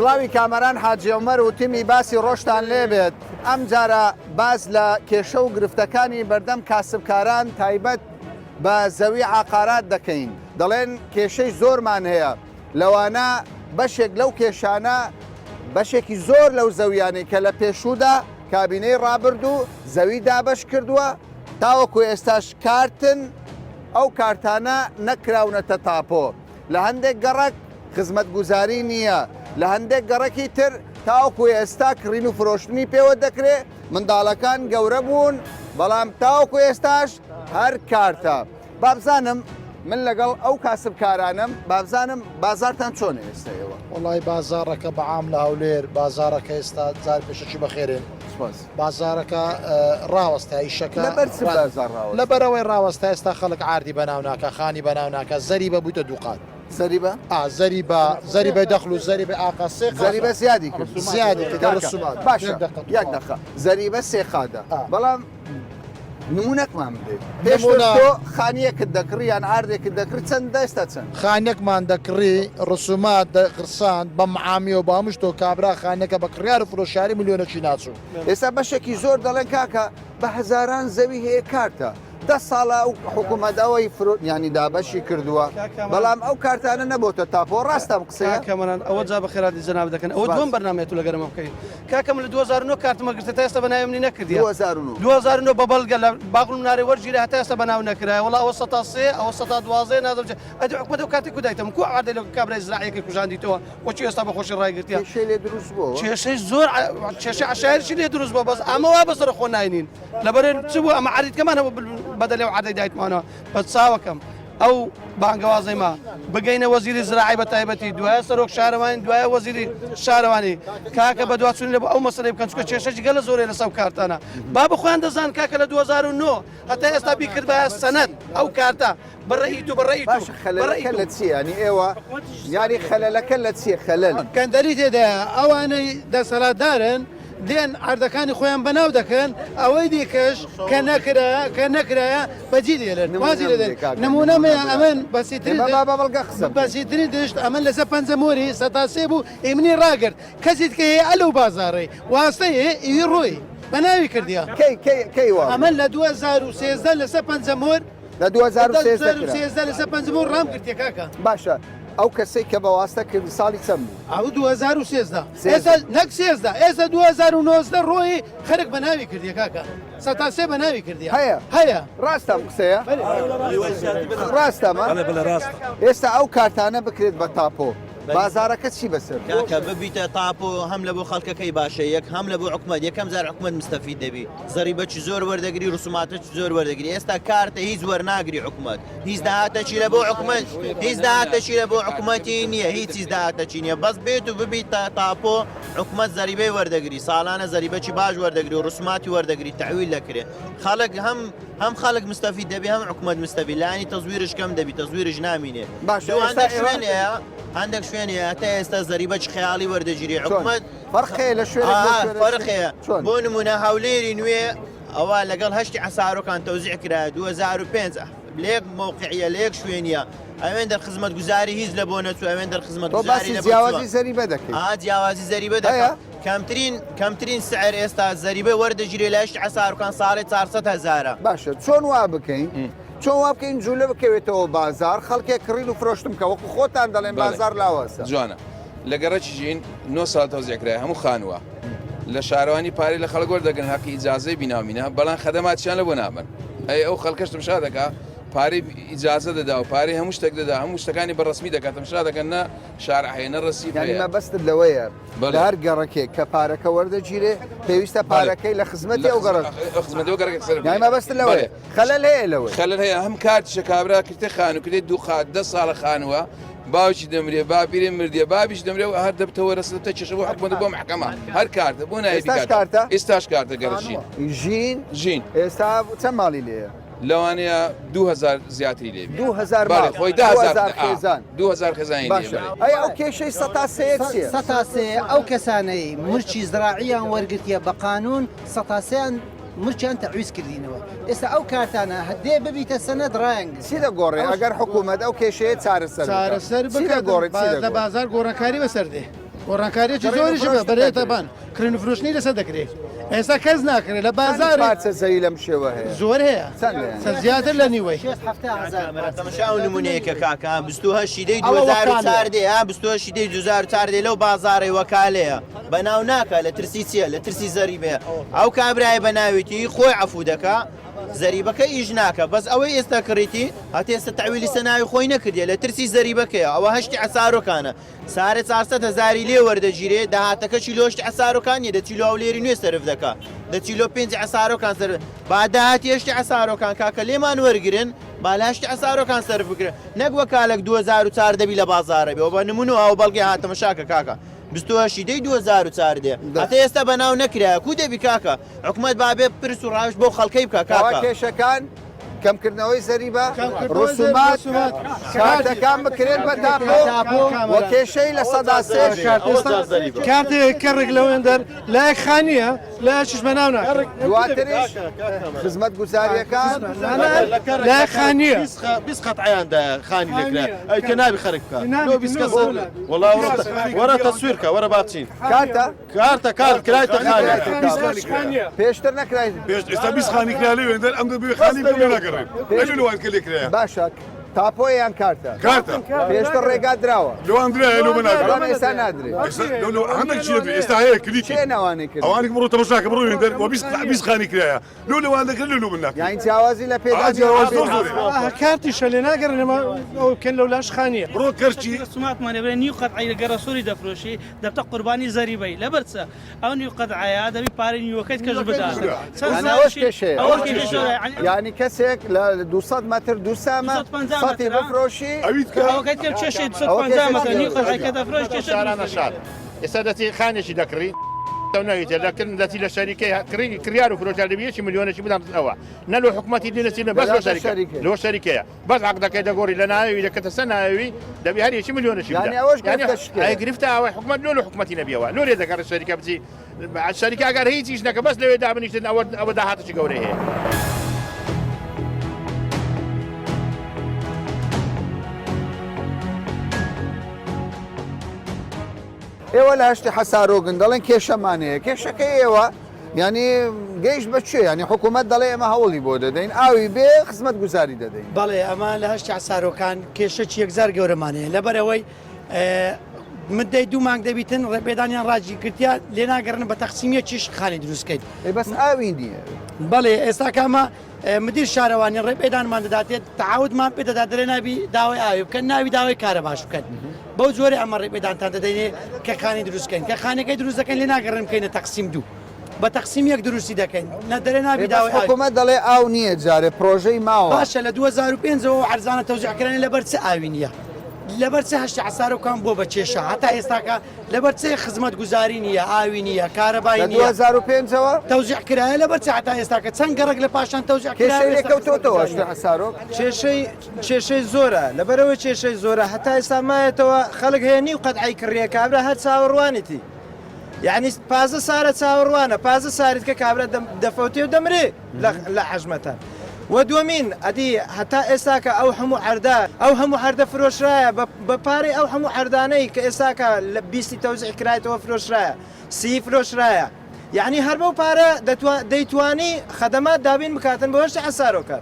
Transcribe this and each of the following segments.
سڵاوی کامەران حاجی عومەر و تیمی باسی ڕۆژتان لێبێت ئەم جارە باز لە کێشە و گرفتەکانی بەردەم کاسبکاران تایبەت بە زەوی عقارات دەکەین دەڵێن کێشەی زۆرمان هەیە لەوانە بەشێک لەو کێشانە بەشێکی زۆر لەو زەویانەی کە لە پێشوودا کابینەی ڕابرد و زەوی دابەش کردووە تاوەکو ئێستاش کارتن ئەو کارتانە نەکراونەتە تاپۆ لە هەندێک گەڕک خزمەت گوزاری نییە لە هەندێک گەڕێکی تر تاوەکو ئێستا کڕین و فرۆشتنی پێوە دەکرێت منداڵەکان گەورە بوون بەڵام تاوەکو ئێستاش هەر کارتە بابزانم من لەگەڵ ئەو کاسبکارانم بابزانم بازارتان چۆنە ئێستاەوە وڵی بازارەکە بەعام لە هەولێر بازارەکە ئێستا جار پێشەکی بەخێرێن بازارەکە ڕاوەستە ئیشەکە لەبەرەوەی ڕاوەستە ئێستا خەڵک عاردی بەناو ناکە خانی بەناو ناکە زەری بە بوویتە دووقات زەریبە؟ زەریبە دەخل و زەریبە ئاقاسێ زەریبە زیادی کرد زیادی کرد باشە یەک دەخە زەریبە سێ خادە بەڵام نمونەکمان بدێت پێش تۆ خانیەکت دەکڕی یان ئاردێکت دەکرد چەند دەستا چەند خانێکمان دەکڕی ڕسومات دەقرسان بە معامی و بامش تۆ کابرا خانەکە بە کڕیار و فرۆشاری میلیۆنەکی ناچوو ئێستا بەشێکی زۆر دەڵێن کاکە بە هەزاران زەوی هەیە کارتە ده ساڵە ئەو حکوومەتەوەی یانی دابەشی کردووە بەڵام ئەو کارتانە نەبووتە تاپۆ ڕاستم قسەیە کەمەران ئەوە جا بە خێراتی جەناب دەکەن ئەوە دوم بەرنامێت و لەگەرمە بکەین کاکەم لە 2009 کارتمە گرتە تا ئێستا بەناوێنی نەکردی 2009 بە بەڵگە لە باغڵ و نارێ وەرگیرە هەتا ئێستا بەناو نەکرای وڵا ئەوە 103 ئەوە 112 نادەم ئەدی حکومەت ئەو کاتی کودایتم کو عادە لە کابرای زراعیەکە کوژاندیتەوە بۆچی ئێستا بەخۆشی ڕایگرتیە کێشەی زۆر کێشەی عشایرشی لێ دروست بووە بەس ئەمەوا بەسەر خۆ ناینین لەبەرێن چ بوو ئەمە عریدکەمانەوە بەدەلێ عادەی دایتمانەوە بە چاوەکەم ئەو بانگەوازەی ما بگەینە وەزیری زراعی بە تایبەتی دوایە سەرۆک شارەوانی دوایە وەزیری شارەوانی کاکە بە دوچوونی لە ئەو مەسەلەی بکەن چکە کێشەی گەلە زۆرێ لەسەر کارتانە با بخۆیان دەزان کاکە لە 2009 هەتا ئێستا بیکرد بە سەنەد ئەو کارتە بەڕێیت و بەڕێیت خەلەلەکە لە چی ینی ئێوە یاری خەلەلەکە لە چیە خەلەل کەندەری تێدایە ئەوانەی دەسەڵاتدارن دێن ئاردەکانی خۆیان بەناو دەکەن ئەوەی دیکەش کە نەکرایە بەجی دێرن وازی دێن نمونەمە ئەمن بەسیترین دشت ئەمن لەسەر پەنجەمۆری سەتاسێ بوو ئیمنی ڕاگرت کەسیت کە هەیە ئەلەو بازاڕێ واستەیە ئیوی ڕۆی بەناوی کردیە ئەمن لە 2013 لەسەر پەنجەمۆر لە 2013 لەسەر پەنجەمۆر ڕام کردی کاکە باشە ئەو کەسێک کە بەواستە کرد ساڵی چەند بوو ئەو 2013 ئێستا نەک سێزدا ئێستا 2009 ڕۆی خەرک بەناوی کردی کاکە سەتاسێ بەناوی کردی هەیە ڕاستە قسەیە ڕاستەمە ئێستا ئەو کارتانە بکرێت بە تاپۆ بازارەکە چی بەسەر کاکە ببیتە تاپۆ هەم لە بۆ خەڵکەکەی باشە یەک هەم لە بۆ حکومەت یەکەم زار حکومەت مستەفید دەبی زەریبەی زۆر وەردەگری ڕسوماتە زۆر وەردەگری ئێستا کارتە هیچ وەرناگری حکومەت هیچ داهاتەچی لە بۆ حکومەت هیچ داهاتەچی لە بۆ حکومەتی نییە هیچ داهاتەچی نییە بەس بێت و ببیتە تاپۆ حکومەت زەریبەی وەردەگری ساڵانە زەریبەی باش وەردەگری و ڕسوماتی وەردەگری تەحویل دەکرێت خەڵک هەم خەڵک مستەفید دەبی هەم حکومەت مستەفید لانی تەزویرش کەم دەبی تەزویرش نامینێ هەندێک شوێنەیە تا ئێستا زەریبەی خەیاڵی وەردەگیری حکومەت فەرقەیە لە فەرقەیە بۆ نمونە هەولێری نوێ ئەوە لەگەڵ هەشتی عەسارۆکان تەوزیع کرا 2005 لێک موقعیە لێک شوێنیە ئەوێن دەرخزمەت گوزاری هیچ لە بۆ نەچوو ئەوێن دەرخزمەت گوزاری جیاوازی زەریبە دەکەیت جیاوازی زەریبە دەکات کەمترین سعر ئێستا زەریبە وەردەگیرێ لە هەشتی عەسارۆکان ساڵی 400,000 باشە چۆن وا بکەین چۆن وا بکەین جوولە بکەوێتەوە بازار خەڵکێک کڕین و فرۆشتم کە وەکو خۆتان دەڵێن بازار لاوەسە جوانە لە گەڕەکی ژین 9 ساڵ تەوزیعکرای هەموو خانووە لە شارەوانی پارەی لە خەڵک وەردەگرن حەقی ئیجازەی بینامینە بەڵام خەدەماتیان لە بۆ نابن ئەو خەڵکەش تمشا دەکا پارەی ئیجازە دەدا و پارەی هەموو شتێک دەدا هەموو شتەکانی بەڕسمی دەکات تمشا دەکەن نە شارع هەیە نە ڕسیب هەیە بەستت لەوەیە هەر گەڕەکێک کە پارەکە وەردەگیرێ پێویستە پارەکەی لە خزمەتی ئەو گەڕەکە بەستت لەوەیە خەلەل هەیە لەوەی خەلەل هەیە هەم کارتیشە کابرا کردێ خان و کردێت 2 ساڵە خانووە باوکی دەمرێ باپیرێ مردیە بابیش دەمرێ و هەر دەبتەوە رەسەتە چێشە بۆ حکومەت بۆ محکەمە هەر کارتە بۆ نایێتی ئێستاش کارتە گەڕژین ژین ئێستا چەند ماڵی لێیە لەوانەیە 2000 زیاتری لێ 2000 خۆی 2000 خێزانی ئەو کێشەی سەتاسێ ئەو کەسانەی مرچی زراعیان وەرگرتیە بە قانون سەتاسیان مرچیان تەعویز کردینەوە ئێستا ئەو کارتانە هەدێ ببیتە سەنەد ڕایەنگرت چی دەگۆڕێ ئەگەر حکوومەت ئەو کێشەیە چارەسەر لە بازار گۆڕەکاری بەسەر دێ گۆڕانکاریەکی زۆریش بەرێتەبان کڕین و فرۆشتنی لەسەر دەکرێت ئێستا کەس ناکرێت لە بازارێ پارچە زەوی لەم شێوە هەیە زۆر هەیە زیاتر لە نیوەی تەماشا و نمونەیەکە کاکە 28 شیدەی 2004 28 شیدەی 2004 لەو بازاڕی وەکالەیە بەناو ناکە لە ترسی چیە لە ترسی زەریبەیە ئەو کابرای بەناویتی خۆی عەفو دەکا زەریبەکە ئیش ناکە بەس ئەوەی ئێستا کڕیتی هەتا ئێستا تەعویلی سەناوی خۆی نەکردێ لە ترسی زەریبەکەیە ئەوە هەشتی عەسارۆکانە سارە 400,000 لێ وەردەگیرێ داهاتەکە چیلۆشتی عەسارۆکانیە دە چیلۆ ئەولێری نوێ سەرف دەکا دە چیلۆ 5 عەسارۆکان سەرف با داهاتی هەشتی عەسارۆکان کاکە لێمان وەرگرن با لە هەشتی عەسارۆکان سەرف بکرن نەک وە کالێک 2004 دەبی لە بازارە بێ بە نمونە ئەو بەڵگی هاتەمەشاکە کاکە 28 شیدەی 2004 هەتا ئێستا بەناو نەکرا کو دەبی کاکە حکومت بابێ پرس و ڕاوش بۆ خەڵکەی بکە کاکە کێشەکان کەمکردنەوەی زەریبە ڕسومات کارتەکان بکرێن بە تاپۆ و کێشەی لە سەدا سێژ کارتێک کەڕێک لەوێن دەر لایەک خانیە لایەکیش بەناو ناکرێت دواتریش خزمەت گوزاریەکان لایەک خانیە 20 قەتعیاندا خانی لێکرا ئەیکە نابی خەرک بکە لۆ 20 کەس وەڵا وەرە تەسویرکە وەرە باچین کارتە کارت کرایتە خانی پێشتر نەکرای ئێستا 20 خانی کرا لێوێن دەر ئەم دەبێ خانی بێ ناگەڕێن ئەجل لەوان کە لێکرایە باشە تاپۆیان کارتە پێشتر ڕێگا درراوە لەوان درایە لۆ بەڵام ئێستا نادرێت هەندێک چێت ئێستا هەیە کلیکی چێ ناوانەی کرد ئەوانی بڕۆ تەماشاکە بڕۆین دەر 20 خانی کرایە لۆ لەوان دەکرد لۆ من ناکرێت یانی جیاوازی لە پێدا کارتیشە لێ ناگەڕێنەوە ئەو کەن لەو لاش خانیە بڕۆ کەرچی سوماتمانێ نیو قەتعی لە گەڕەسووری دەفرۆشی دەبتە قوربانی زەریبەی لەبەرچە ئەو نیو قەتعایە دەبی پارەی نیوەکەیت کەش بدات یعنی کەسێک لە 200 متر دو سامە سەتی بفرۆشی ئێستا دەچی خانێکی دەکڕی ناویتە دەچی لە شەریکەی کریار و فرۆشار دەبیەکی ملیۆنێکی بدەم ئەوە نە لە حکوومەتی دێنەچی بەس لە شەریکەیە بەس عقدەکەی دەگۆڕی لە ناوی دەکەتە سە ناوی دەبی هەریەکی ملیۆنێکی گرفتە ئەوەی حکوومەت لۆ حکوومەتی نەبیەوە لۆ لێ دەکات شەریکە بچی شەریکە ئەگەر هیچیش نەکە بەس لەوێ دابنیشتن ئەوە داهاتێکی گەورەی هەیە ئێوە لە هەشتی حەسارۆگن دەڵێن کێشەمانەیە کێشەکە ئێوە ینی گەیشت بەچێ ینی حکوومەت دەڵێ ئێمە هەوڵی بۆ دەدەین ئاوی بێ خزمەت گوزاری دەدەین بەڵێ ئەمە لە هەشتی حەسارۆکان کێشەی یەکزار گەورەمانەیە لەبەرەوەی مدەی دوو مانگ دەبیتن ڕێپێدانیان ڕاجی کردیا لێ ناگەڕن بە تەقسیمیە چیش خانی دروستکەیت بەس ئاوی نییە بەڵێ ئێستا کامە مدیر شارەوانی ڕێپێدانمان دەداتێت تەعاودمان پێ دەدا درێ نابی داوای ئاوی بکەن ناوی داوای کارە باش بکەن بەو جۆرە ئەمە ڕێپێدانتان دەدەینێ کە خانی دروستکەین کە خانەکەی دروست دەکەن لێ ناگەڕن بکەینە تەقسیم دوو بە تەقسیم یەک دروستی دەکەین نە دەرێ نابی داوای حکوومەت دەڵێ ئاو نییە جارێ پرۆژەی ماوە باشە لە 2005ەوە عەرزانە تەوزیعکردنی لەبەر چ ئاوی نییە لەبەر چه هەشتی عەسارۆکان بۆ بە کێشە هەتا ئێستاکە لەبەر چه خزمەت گوزاری نییە ئاوی نییە کارەبای نییە 2005ەوە تەوزیع کرایە لەبەر چه هەتا ئێستاکە چەند گەڕێک لە پاشان تەوزیع کێشەی لێکەوتۆتەوە هەشتی حەسارۆک کێشەی زۆرە لەبەرەوە کێشەی زۆرە هەتا ئێستا مایەتەوە خەڵک هەیە نیو قەتعی کڕیە کابرا هەر چاوەڕوانیتی یعنی پازە سارە چاوەڕوانە پازە ساریت کە کابرا دەفەوتێ و دەمرێ لە حەژمەتە و دووەمین ئەدی هەتا ئێستاکە ئەو هەموو هەردە فرۆشرایە بە پارەی ئەو هەموو هەردانەی کە ئێستاکە لە 20 تەوزیع کرایەوە فرۆشرایە سی فرۆشرایە یعنی هەر بەو پارە دەیتوانی خەدەمات دابین بکاتن بە هەشتی حەسارۆکە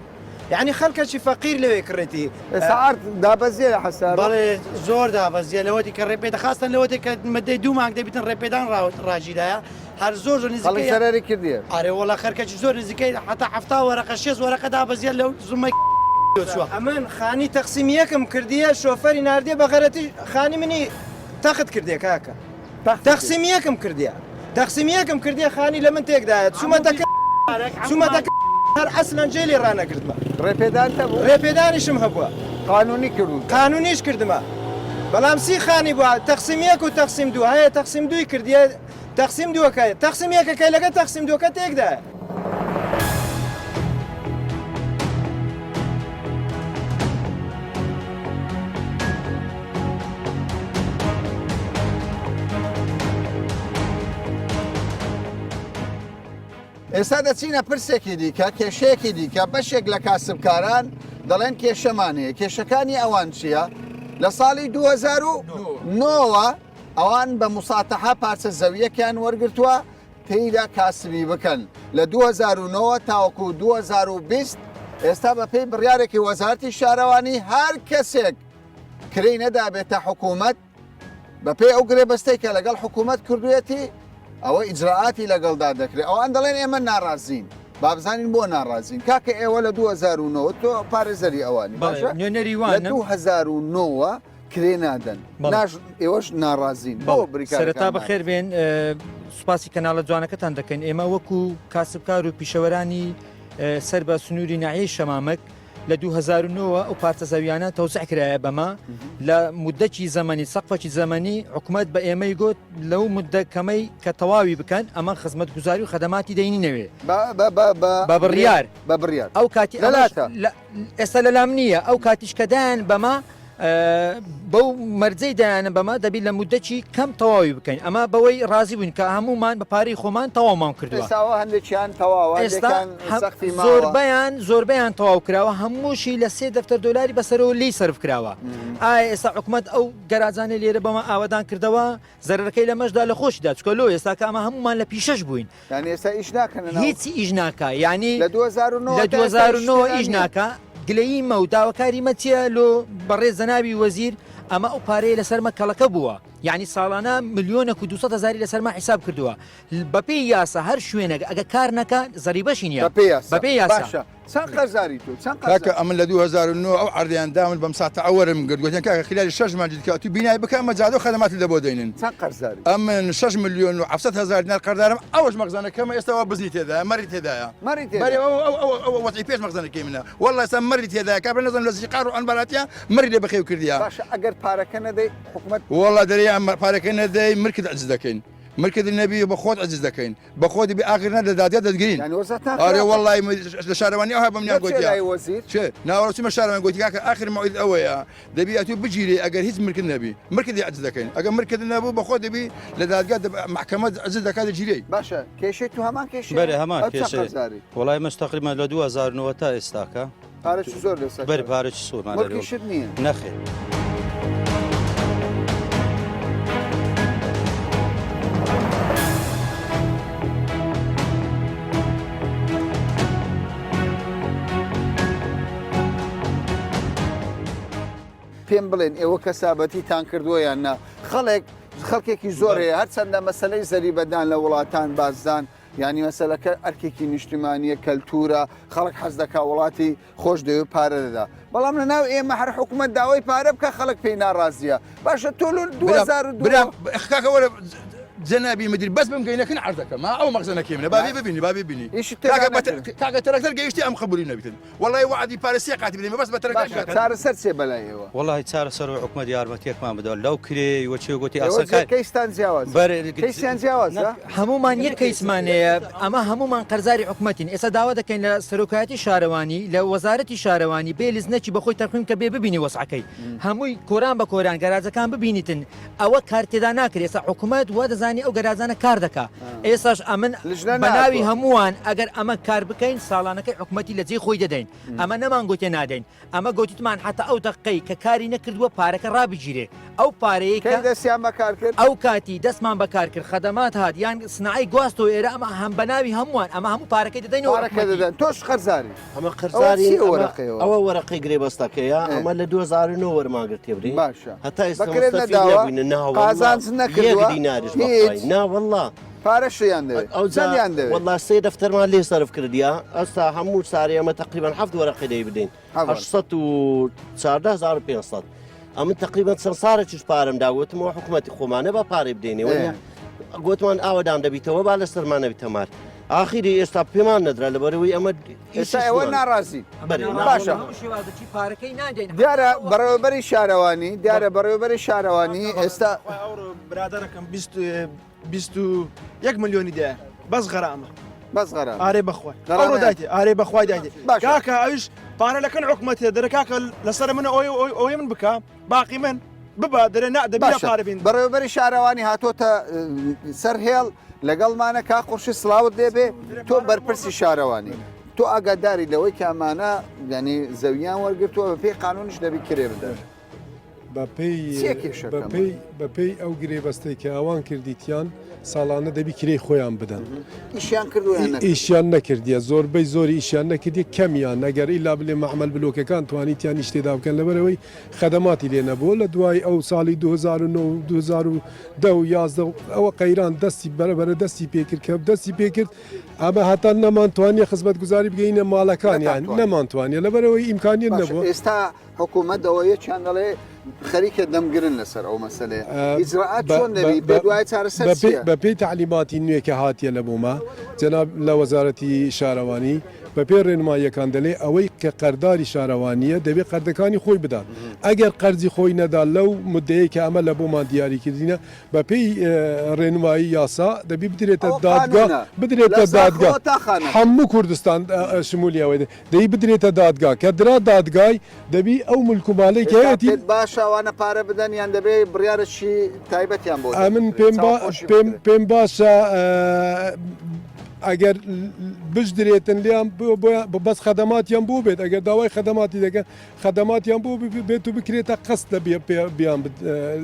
یعنی خەڵکەکی فەقیر لەوێ کڕێتی ئێستا دابەزیە لە حەسارۆ بەڵێ زۆر دابەزیە لەوەتی کە ڕێپێدە خاستن لەوەتی کە مدەی دوو مانگ دەبیتن ڕێپێدان ڕاجیدایە هەر زۆر نزیکەی سەرری کردیە ئارێ وەڵا خەرکەی زۆر نزیکەی حتا هەفتا وەرەقە 6 وەرەقە دابەزیە لەو زومەی ئەمن خانی تەقسیم یەکم کردیە شۆفەری ناردیە بە غەرەتی خانی منی تەقت کردێ کاکە تەقسیم یەکم کردیە تەقسیم یەکم کردیە خانی لە من تێکدایەت سومەتەکە هەر ئەسلەن جێلی ڕانەکردمە ڕێپێدانیشم هەبووە قانونی کردو قانونیش کردمە بەڵام سی خانی بووە تەقسیم یەک و تەقسیم دوو هەیە تەقسیم دووی کردیە تەقسیم دووەکەی تەقسیم یەکەکەی لەگە تەقسیم دووەکە تێکدایە ئێستا دەچینە پرسێکی دیکە کێشەیەکی دیکە بەشێک لە کاسبکاران دەڵێن کێشەمانەیە کێشەکانی ئەوان چییە؟ لە ساڵی 2009 ئەوان بە مساتەحا پارچە زەویەکیان وەرگرتووە تێیدا کاسبی بکەن لە 2009 تاوەکو 2020 ئێستا بە پێی بڕیارێکی وەزارەتی شارەوانی هەر کەسێک کرێی نەدابێتە حکوومەت بە پێی ئەو گرێبەستەی کە لەگەڵ حکوومەت کردوێتی ئەوە ئیجراعاتی لەگەڵدا دەکرێت ئەوان دەڵێن ئێمە ناڕازین بابزانین بۆ ناڕازین کاکە ئێوە لە 2009 تۆ پارێزەری ئەوانی باشە لە 2009 کرێ نادەن ئێوەش ناڕازین بۆ سەرەتا بەخێر بێن سوپاسی کەناڵە جوانەکەتان دەکەین ئێمە وەکو کاسبکار و پیشەوەرانی سەر بە سنووری ناحیەی شەمامەک لە 2009 ئەو پارچە زەویانە تەوزیع کرایە بەما لە مودەکی زەمەنی سەقفەکی زەمەنی حکوومەت بە ئێمەی گوت لەو مودە کەمەی کە تەواوی بکەن ئەمە خزمەتگوزاری و خەدەماتی دەینی نەوێ بە بڕیار ئەو کاتی ئێستا لەلام نییە ئەو کاتیشکەدایان بەما بەو مەرجەی دایانە بەما دەبی لە مودەکی کەم تەواوی بکەین ئەمە بەوەی ڕازی بووین کە هەمومان بە پارەی خۆمان تەواومان کردووە ئێستا زۆربەیان تەواو کراوە هەمووشی لە 3 دەفتەر دۆلاری بەسەرەوە لی سرف کراوە ئایا ئێستا حکوومەت ئەو گەراجانە لێرە بەمە ئاوادان کردەوە زەرەکەی لە مەشدا لە خۆشیدا چکە لۆ ئێستا کە ئەمە هەمومان لە پیشەش بووین هیچی ئیش ناکە ینی لە 2009 ئیش ناکە گلەیمە و داواکاری مەچیە لۆ بەڕێ زەناوی وەزیر ئەمە ئەو پارەیە لەسەرمە کەڵەکە بووە یعنی ساڵانە 1,200,000 لەسەرما حیساب کردووە بەپێی یاسا هەر شوێنەکە ئەگە کار نەکە زەریبەشی نیە بەپێی یاسا چەند قەرزاری تۆ کاکە ئەمن لە 2009 ئەو عردیان دامن بەم ساتە ئەوەرم گرتگوتیان کاکە خلالی 6 مانجی کە تو بینای بکە مەجادە و خەدەماتی لەبۆ دەینن چەند قەرزاری ئەمن 6,700,000 دینار قەردارم ئەوەش مەخزانەکەمە ئێستا بزنی تێدایە مەری تێدایە وەزعی پێش مەخزانەکەی منە وەڵڵای ئێستا مەری تێدایە کابرا نەزانم لە زیقار و ئەنباراتیە مەری لێ بەخێو کردیە باشە ئەگەر پارەکە نەدەی حکوومەت وەڵڵا دەریان پارەکە نەدەی مرکت عجز دەکەین مرکز نەبی بە خۆت عجز دەکەین بە خۆت بێ ئاخر نە دەدادێت دەگرین ئارێ وەڵڵای لە شارەوانی ئەوها بەمنیان گوتیا ناوەڕاستیمە شارەوان گوتی کاکە ئاخر مەوعید ئەوەیە دەبی ئەتوو بگیری ئەگەر هیچ مرکز نەبی مرکزی عجز دەکەین ئەگەر مرکز نەبوو بە خۆت دەبی لە دادگا محکەمە عجز دەکات دەگیری باشە کێشەی تو هەمان کێشە بەرێ هەمان کێشەی وەڵای مەش تقریبا لە 2009 تا ئێستاکە پارەی زۆر لەسەر بەرێ پارەی سۆمان مڵکیشت نییە نەخێر پێم بڵێن ئێوە کەسابەتیتان کردووە یان نا خەڵکێکی زۆر هەیە هەرچەندە مەسلەی زەریبەدان لە وڵاتان بازدان ینی مەسلەکە ئەرکێکی نیشتیمانیە کەلتورە خەڵک حەز دەکا وڵاتی خۆش دەوێت پارە دەدا بەڵام لە ناو ئێمە هەر حکوومەت داوای پارە بکە خەڵک پێی ناڕازیە باشە تۆ 2002 جنابی مدیر بەس بم گەینەکەن عردەکە ما ئەو مەخزنەکەی منە بابی ببینی بابی بینی کاکە تەرەکتەر گەیشتی ئەم خەبوری نەبیتن وەڵای وعدی پارەسیە قاتی بدەین بەس بە تەرەکە چارەسەر چێ بەلایەوە وەڵی چارەسەر حکوومەت یارمەتیەکمان بدەوە لەو کرێ وەچێ گوتی ئاسەکە کەیستان جیاواز هەمومان یەک کەیسمانەیە ئەمە هەمومان قەرزاری حکوومەتین ئێستا داوا دەکەین لە سەرۆکایەتی شارەوانی لە وەزارەتی شارەوانی بێلیز نەچی بەخۆی تەرخیم کە بێ ببینی وەسعەکەی هەمووی کۆران بە کۆران گەراجەکان ببینیتن ئەوە کارتێدا ناکرێت ئێستا حکوومەت وا دەزانی ئەو گەراجانە کار دەکا ئێستاش ئەمن بەناوی هەمووان ئەگەر ئەمە کار بکەین ساڵانەکەی حکوومەتی لە جێ خۆی دەدەین ئەمە نەمان گوتێ نادەین ئەمە گوتیتمان حتا ئەو دقەی کە کاری نەکردووە پارەکە ڕابگیرێ ئەو پارەیە دەستیان بەکار کرد ئەو کاتی دەستمان بەکار کرد خەدەمات هات یان سنعی گواستەوە ئێرە ئەمە هەم بەناوی هەمووان ئەمە هەموو پارەکەی دەدەین تۆش خەرزاری ئەمە خەرزاری ئەوە وەرەقی گرێبەستەکەیە ئەمە لە 2009 وەرماگرت تێبرین باشە هەتا ئێستا قازانج نەکردووە ناوەڵڵا پارەشیان دەوێت وەڵا 3 دەفتەرمان لێ سەرف کردیا ئەستا هەموو ساری ئەمە تقریبان 7 وەرەقی دەی بدەین 814,500 ئەمن تقریبان چەند سارێکیش پارەم داوتمەوە حکوومەتی خۆمانە بە پارەی بدەینەوە گوتمان ئاوەدام دەبیتەوە با لە سەرمان نەبی تەمار ئاخیری ئێستا پێمان نەدرا لەبەرەوەی ئەمە ئێوە ناڕازی باشە دیارە بەڕێوەبەری شارەوانی دیارە بەڕێوەبەری شارەوانی ئێستا برادەرەکەم 21 ملیۆنی دەیە بەس غەرامە بەس غەرام ئارێ بەخوای ڕۆداتی ئارێ بەخوای داێ کاکە ئەوش پارە لەکەن حکوومەتێ دەرەکاکە لەسەر منە ئەوی من بکە باقی من ببا دەرێ نەدەبی پارەبین بەڕێوەبەری شارەوانی هاتۆتە سەر هێڵ لەگەڵمانە کا قورشی سلااوت دێبێ تۆ بەرپرسی شارەوانی تۆ ئاگاداری لەوەی کامانە ینی زەویان وەرگرتووە بە پێی قانونیش دەبی کرێ بدەن بەپێی ئەو گرێبەستەی کە ئەوان کردیتیان ساڵانە دەبی کرێی خۆیان بدەن ئیشیان نەکردیە زۆربەی زۆری ئیشیان نەکردی کەمیان ئەگەر ئیلا بلێ مەعمەل بلۆکەکان توانیتیان نیشتێدا بکەن لەبەرەوەی خەدەماتی لێ نەبووە لە دوای ئەو ساڵی 2010 ئەوە قەیران دەستی بەرەبەرە دەستی پێکرد کە دەستی پێکرد ئەمە هەتا نەمانتوانیە خزمەت گوزاری بگەینە ماڵەکانیان نەمانتوانیە لەبەرەوەی ئیمکانیت نەبووە ئێستا حکوومەت ئەوەیە چیان دەڵێ خەریکە دەمگرن لەسەر ئەو مەسلەیە ئیجراعات چۆن دەبی بە دوای چارەسەر بە پێی تعلیماتی نوێکە هاتیە لە بوومە جەناب لە وەزارەتی شارەوانی بە پێ ڕێنماییەکان دەڵێ ئەوەی کە قەرداری شارەوانیە دەبێت قەردەکانی خۆی بدات ئەگەر قەرزی خۆی نەدا لەو مدەیە کە ئەمە لە بۆمان دیاریکردینە بە پێی ڕێنمایی یاسا دەبی بدرێتە دادگا بدرێتە دادگا هەموو کوردستان شمولیەوەی دەی بدرێتە دادگا کە درا دادگای دەبی ئەو ملکوماڵی کەهەتی باشەوانە پارە بدەن یان دەبێت بڕیارەشی تایبەتیان بۆ من پێم باشە ئەگەر بشدرێتن لیان بەس خەدەماتیان بوو بێت ئەگەر داوای خەدەماتی دەکەن خەدەماتیان بوو بێت و بکرێتە قەستە بیان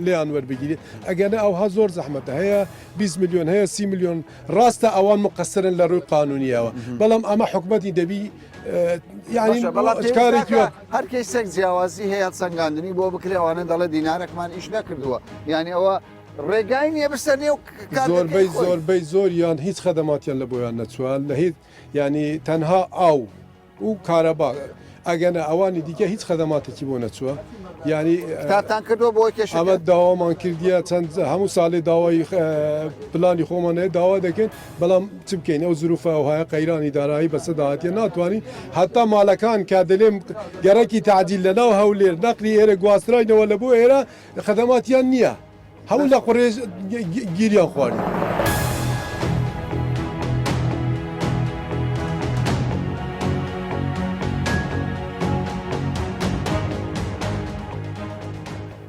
لیان وەربگیرێت ئەگەنە ئەوها زۆر زەحمەتە هەیە 20 میلیۆن هەیە 30 میلیۆن ڕاستە ئەوان مقەسرن لە ڕووی قانونیەوە بەڵام ئەمە حکومەتی دەبی هەر کەسێک جیاوازی هەیە سەنگاندنی بۆ بکرێ ئەوانە دەڵێ دینارێکمان ئیش نەکردووە یعنی ئەوە ڕێگای نیە بسەرنێ و زۆربەی زۆریان هیچ خەدەماتیان لە بۆیان نەچوان لە هیچ ینی تەنها ئاو و کارەبا ئەگەنە ئەوانی دیکە هیچ خەدەماتێکی بۆ نەچووە ینی کاتان کردووە بۆ کێش ئەمە داوامان کردیە چەند هەموو ساڵی داوای پلانی خۆمانەیە داوا دەکەن بەڵام چ بکەین ئەو زروفە وهایە قەیرانی دارایی بەسەداهاتیە ناتوانین حتا ماڵەکان کا دەلێم گەرەکی تعجیل لەناو هەولێر نەقلی ئێرە گواستراینەوە لە بۆ ئێرە خەدەماتیان نییە هەموو لە قڕێژ گیریان خوارد.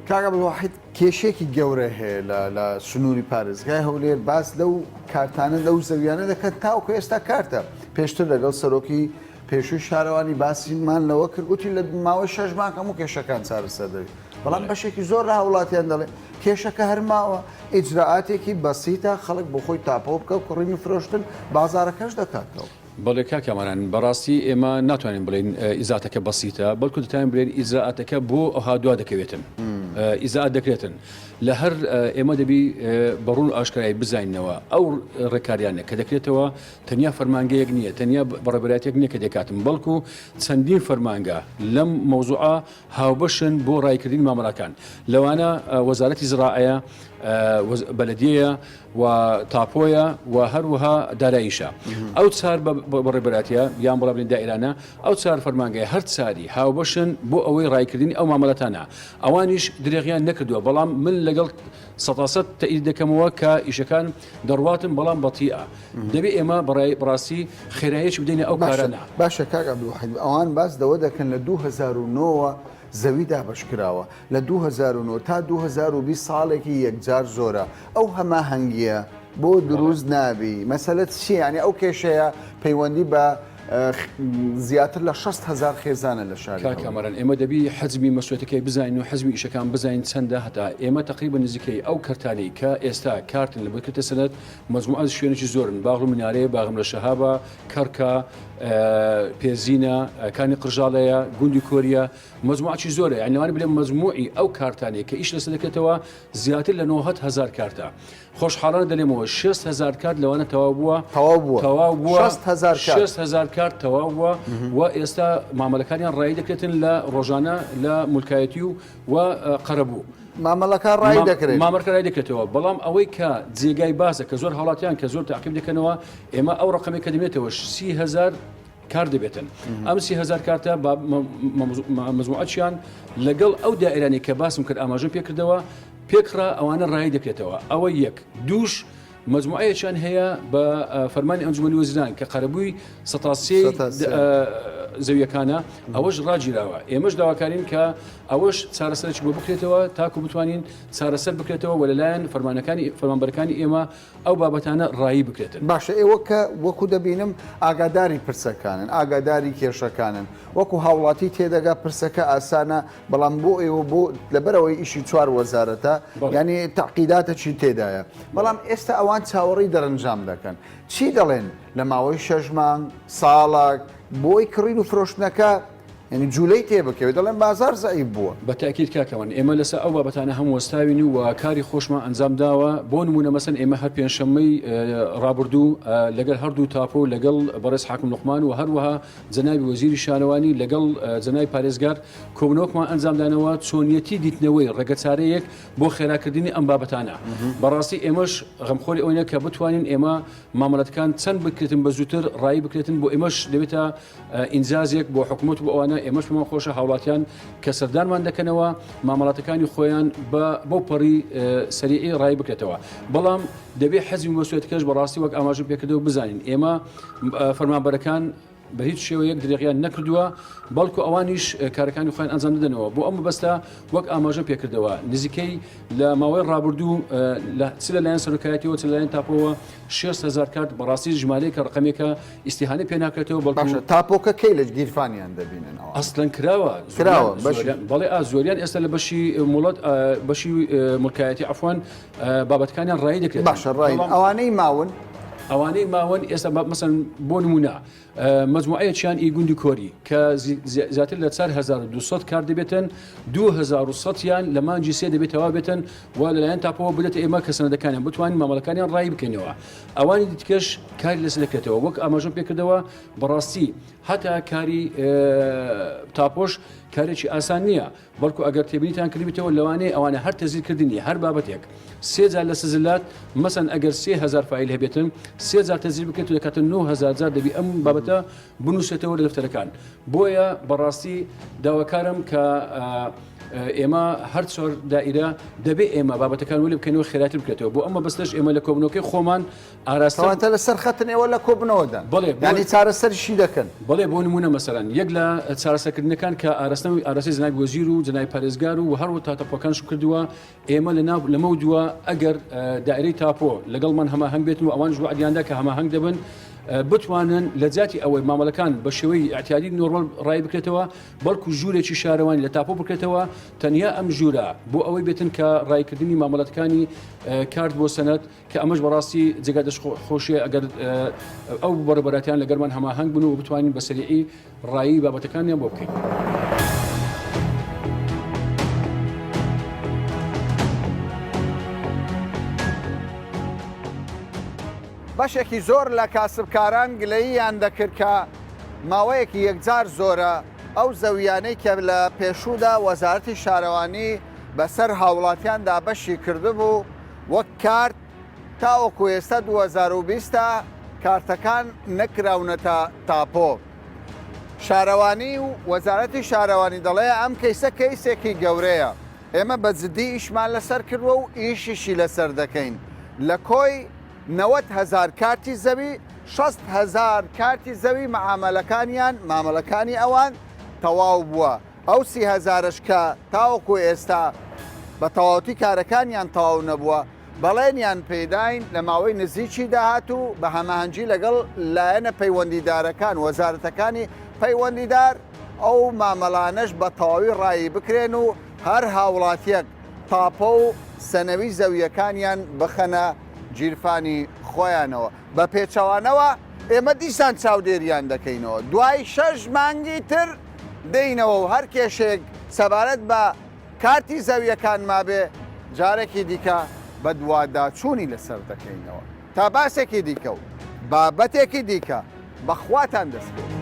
کاگە بڵواحید کێشێکی گەورە هەیە لە سنووری پارێزگای هەولێر باس لەو کارتانە لەو زەویانە دەکەن تاوکو ئێستا کارتە پێشتر لەگەڵ سەرۆکی پێشووی شارەوانی باسیمان لەوە کرد گوتی لە ماوەی 6 مانگ هەموو کێشەکان چارەسەر دەوێت بەڵام بەشێکی زۆر لە هەوڵاتیان دەڵێ کێشەکە هەرماوە ئیجراعاتێکی بەسیتە خەڵک بۆ خۆی تاپۆ بکە و کڕینی فرۆشتن بازارەکەش دەکاتەوە بەڵێ کاکەمانان بەڕاستی ئێمە ناتوانین بڵێن ئیزاتەکە بەسیتە بەڵکو دەتوانین بڵێن ئیجراعاتەکە بۆ ئەوها دوا دەکەوێتن ئیزاعات دەکرێتن لە هەر ئێمە دەبی بەڕوون ئاشکرایی بزانینەوە ئەو ڕێکاریانە کە دەکرێتەوە تەنیا فەرمانگەیەک نییە تەنیا بەڕێبەراتێک نییە کە دەکاتن بەڵکو چەندین فەرمانگە لەم مەوزوعە هاوبەشن بۆ ڕایکردنی مامەڵەکان لەوانە وەزارەتی زراعەیە بەلەدیەیە و تاپۆیە و هەروەها داراییشە ئەو چار بەڕێبەراتیە یان بڵا بڵێن دائیرانە ئەو چار فەرمانگەی هەر چاری هاوبەشن بۆ ئەوەی ڕایکردنی ئەو مامەڵەتانە ئەوانیش درێغیان نەکردووە بەڵام من لەگەڵ 100% تەئید دەکەمەوە کە ئیشەکان دەڕواتن بەڵام بەتیئە دەبێت ئێمە بەڕاستی خێراییەکی بدەینە ئەو کارانە باشە کاک عەبدولواحید ئەوان باس دەوە دەکەن لە 2009 زەوی دابەشکراوە لە 2009 تا 2020 ساڵێکی یەکجار زۆرە ئەو هەماهەنگیە بۆ دروست نابی مەسەلەت چی ینی ئەو کێشەیە پەیوەندی بە زیاتر لە 6,000 خێزانە لە شاری کاکەمەران ئێمە دەبی حەزمی مەسوولەتەکەی بزانین و حەزمی ئیشەکان بزانین چەندە هەتا ئێمە تقریبا نزیکەی ئەو کەرتانەی کە ئێستا کارتن لە بکردە سەنەت مەجموعە شوێنێکی زۆرن باغ و منارەیە باغم لە شەهابە کەرکە پێزینە کانی قژاڵەیە گوندی کۆریە مەجموعەی زۆرە یعنیوانی بڵێم مەجموعی ئەو کارتانەیە کە ئیش لەسەر دەکرێتەوە زیاتر لە 9,000 کارتە خۆشحاڵانە دەلێمەوە 6,000 کارت لەوانە تەواو بووە 6,000 کارت تەواو بووە و ئێستا مامەلەکانیان ڕایی دەکرێتن لە ڕۆژانە لە مولکایەتی و قەرەبوو مامەڵەکان ڕای دەکرێت مامەرکە ڕای دەکرێتەوە بەڵام ئەوەی کە جێگای بازە کە زۆر هاوڵاتیان کە زۆر تاقیب دەکەنەوە ئێمە ئەو ڕقەمێک کە دەمێتەوە 30,000 کار دەبێتن ئەم 30,000 کارتە مەجموعەتیان لەگەڵ ئەو دائیرانی کە باسم کرد ئاماژەم پێکردەوە پێکڕا ئەوانە ڕای دەکرێتەوە ئەوە یەک دووش مجموعەیەکیان هەیە بە فەرمانی ئەنجومەنی وەزیران کە قەرەبووی 100 زەویەکانە ئەوەش ڕاگیراوە ئێمەش داواکارین کە ئەوەش چارەسەرێکی بۆ بکرێتەوە تاکو بتوانین چارەسەر بکرێتەوە و لەلایەن فەرمانبەرەکانی ئێمە ئەو بابەتانە ڕایی بکرێتن. باشە ئێوە کە وەکو دەبینم ئاگاداری پرسەکانن ئاگاداری کێشەکانن وەکو هاوڵاتی تێدەگا پرسەکە ئاسانە بەڵام بۆ ئێوە بۆ لەبەرەوەی ئیشی چوار وەزارەتە ینی تەعقیداتەکی تێدایە بەڵام ئێستا ئەوان چاوەڕی دەرەنجام دەکەن چی دەڵێن لە ماوەی 6 مانگ ساڵک بۆی کڕین و فرۆشتنەکە ینی جوولەی تێبکەوێت دەڵێن بازار زەعیف بووە بە تاکید کاکەوان ئێمە لەسەر ئەو بابەتانە هەموو وەستاوین و کاری خۆشمان ئەنجام داوە بۆ نمونە مەسەن ئێمە هەر پێنجشەممەی ڕابردوو لەگەڵ هەردوو تاپۆ لەگەڵ بەڕێز حاکم لوقمان و هەروەها جەنابی وەزیری شانەوانی لەگەڵ جەنابی پارێزگار کۆبنەوەکمان ئەنجامدانەوە چۆنیەتی دیتنەوەی ڕێگەچارەیەک بۆ خێراکردنی ئەم بابەتانە بەڕاستی ئێمەش غەمخۆری ئەوەیە کە بتوانین ئێمە مامەڵەتەکان چەند بکرێتن بە زووتر ڕایی بکرێتن بۆ ئێمەش دەبێتە ئینجازێک بۆ حکوومەت و ئەوانە ئێمەش پێمان خۆشە هاوڵاتیان کە سەردانمان دەکەنەوە مامەڵاتەکانی خۆیان بۆ پەڕی سەریعی ڕای بکرێتەوە بەڵام دەبێت حەزی مەسوولێتکەش بەڕاستی وەک ئاماژە پێکردەوە بزانین ئێمە فەرمانبەرەکان بە هیچ شێوەیەک درێغیان نەکردووە بەڵکو ئەوانیش کارەکانی خۆیان ئەنجام دەدەنەوە بۆ ئەم بەستە وەک ئاماژە پێکردەوە نزیکەی لە ماوەی ڕابردوو چ لەلایەن سەرۆکایەتیەوە چ لەلایەن تاپۆوە 6,000 کات بەڕاستی ژمارەیە کە ڕقمێکە ئیسیحانە پێ ناکرێتەوە بەڵکو تاپۆکە کەی لە گیرفانیان دەبیننەوە ئەسڵەن کراوە بەڵێ زۆریان ئێستا لە بەشی مڵەت بەشی ملکایەتی عەفوان بابەتەکانیان ڕایی دەکرێت باشە ڕای ئەوانەی ماون ئێستا مەسەن بۆ نمونە مجموعەیەکیان ئیگوندی کۆری کە زیاتر لە 4200 کار دەبێتن 2100یان لە مانجی سێ دەبێتەوە بێتن و لەلایەن تاپەوە بدێتە ئێمە کە سەنەدەکانیان بتوانین مامەڵەکانیان ڕایی بکەنەوە ئەوانی دیتکەش کاری لەسەر دەکرێتەوە وەک ئاماژەم پێکردەوە بەڕاستی هەتا کاری تاپۆش کارێکی ئاسان نییە بەڵکو ئەگەر تێبینیتان کردبێتەوە لەوانەیە ئەوانە هەر تەزیرکردنی هەر بابەتێک سێجار لە سزلات مەسەن ئەگەر 3000 فایل هەبێتن سێجار تەزیر بکرێت و دەکاتن 9000 دەبی ئەم بابەتە بنووسێتەوە لە دەفتەرەکان بۆیە بەڕاستی داواکارم کە ئێمە هەر چۆر دائیرە دەبێ ئێمە بابەتەکان ولی بکەنەوە خێراتر بکرێتەوە بۆ ئەمە بەستش ئێمە لە کۆبنەوەکەی خۆمان ئاراستەوانتە لەسەر خەتن ئێوە لە کۆبنەوەدان ینی چارەسەرشی دەکەن بەڵێ بۆ نمونە مەسەرەن یەک لە چارەسەرکردنەکان کە ئاراستی جەنابی وەزیر و جەنابی پارێزگار و هەروە تاتەپۆکانشم کردووە ئێمە لەمە دووە ئەگەر دائیرەی تاپۆ لەگەڵمان هەماهەنگ بێتن و ئەوان وعدیاندا کە هەماهەنگ دەبن بتوانن لە جاتی ئەوەی مامەڵەکان بە شێوەی ئاعتیادی نۆرمال ڕای بکرێتەوە بەڵکو ژوورێکی شارەوانی لە تاپۆ بکرێتەوە تەنیا ئەم ژوورە بۆ ئەوەی بێتن کە ڕایکردنی مامەڵەتەکانی کارت بۆ سەنەت کە ئەمەش بەڕاستی جێگا دەستخۆشیە ئەگەر ئەو بەڕێبەراتیان لەگەرمان هەماهەنگ بن و بتوانین بە سەریعی ڕایی بابەتەکانیان بۆ بکەین. بەشێکی زۆر لە کاسبکاران گلەییان دەکرد کە ماوەیەکی یەکجار زۆرە ئەو زەویانەی کە لە پێشوودا وەزارەتی شارەوانی بەسەر هاوڵاتیاندا بەشی کردبوو وەک کارت تاوەکو ئێستا 2020 کارتەکان نەکراونەتە تاپۆ. شارەوانی و وەزارەتی شارەوانی دەڵێ ئەم کەیسە کەیسێکی گەورەیە ئێمە بە جددی ئیشمان لەسەر کردووە و ئیشیشی لەسەر دەکەین لە کۆی 90,000 کارتی زەوی 60,000 کارتی زەوی مامەڵەکانی ئەوان تەواو بووە ئەو 30,000ش کە تاوەکو ئێستا بە تەواوەتی کارەکانیان تەواو نەبووە بەڵێنیان پێداین لە ماوەی نزیکی داهات و بە هەماهەنگی لەگەڵ لایەنە پەیوەندیدارەکان وەزارەتەکانی پەیوەندیدار ئەو مامەڵانەش بە تەواوی ڕایی بکرێن و هەر هاوڵاتیەک تاپۆ و سەنەوی زەویەکانیان بخەنە گیرفانی خۆیانەوە بە پێچەوانەوە ئێمە دیسان چاودێریان دەکەینەوە دوای 6 مانگی تر دەینەوە و هەر کێشێک سەبارەت بە کارتی زەویەکان مابێ جارێکی دیکە بە دوواداچوونی لەسەر دەکەینەوە تا باسێکی دیکە و بابەتێکی دیکە بەخواتان دەست بێت.